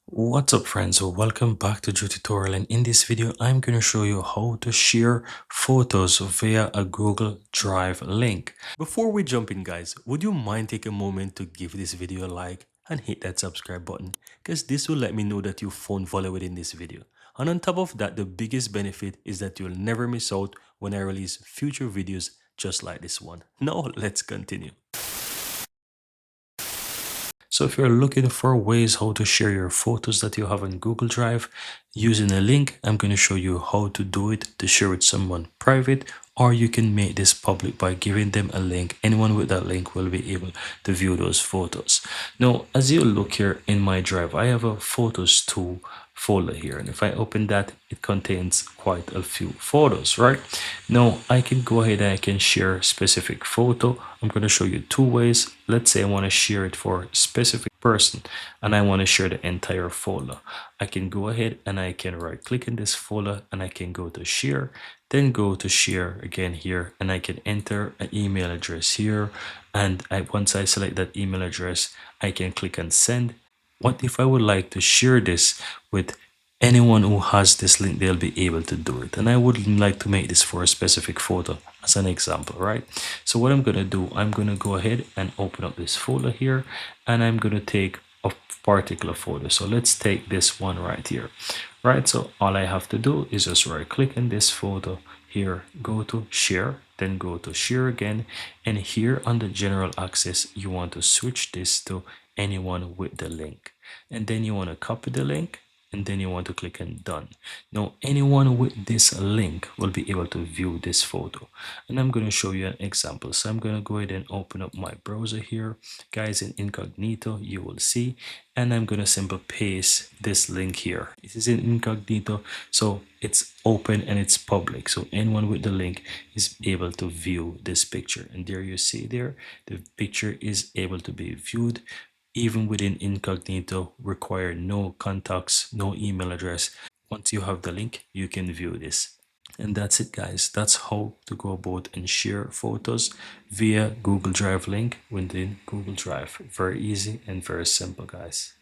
What's up friends, welcome back to Joe Tutorial, and in this video I'm going to show you how to share photos via a Google Drive link. Before we jump in guys, would you mind take a moment to give this video a like and hit that subscribe button, because this will let me know that you found value within this video. And on top of that, the biggest benefit is that you'll never miss out when I release future videos just like this one. Now let's continue. So if you're looking for ways how to share your photos that you have on Google Drive using a link, I'm going to show you how to do it to share with someone private, or you can make this public by giving them a link. Anyone with that link will be able to view those photos. Now, as you look here in my drive, I have a photos 2 folder here, and if I open that, it contains quite a few photos. Right now I can go ahead and I can share specific photo. I'm going to show you two ways. Let's say I want to share it for a specific person and I want to share the entire folder. I can go ahead and I can right click in this folder and I can go to share, then go to share again here, and I can enter an email address here, and once I select that email address, I can click on send. What if I would like to share this with anyone who has this link? They'll be able to do it, and I would like to make this for a specific photo as an example. Right, so what I'm going to do, I'm going to go ahead and open up this folder here, and I'm going to take a particular photo. So let's take this one right here. Right, so all I have to do is just right click in this photo here, go to share, then go to share again, and here on the general access you want to switch this to anyone with the link, and then you want to copy the link, and then you want to click on done. Now anyone with this link will be able to view this photo, and I'm going to show you an example. So I'm going to go ahead and open up my browser here guys. In incognito you will see, and I'm going to simply paste this link here. This is in incognito, so it's open and it's public, so anyone with the link is able to view this picture. And there you see there, the picture is able to be viewed even within incognito, require no contacts, no email address. Once you have the link, you can view this. And that's it guys. That's how to go about and share photos via Google Drive link within Google Drive. Very easy and very simple guys.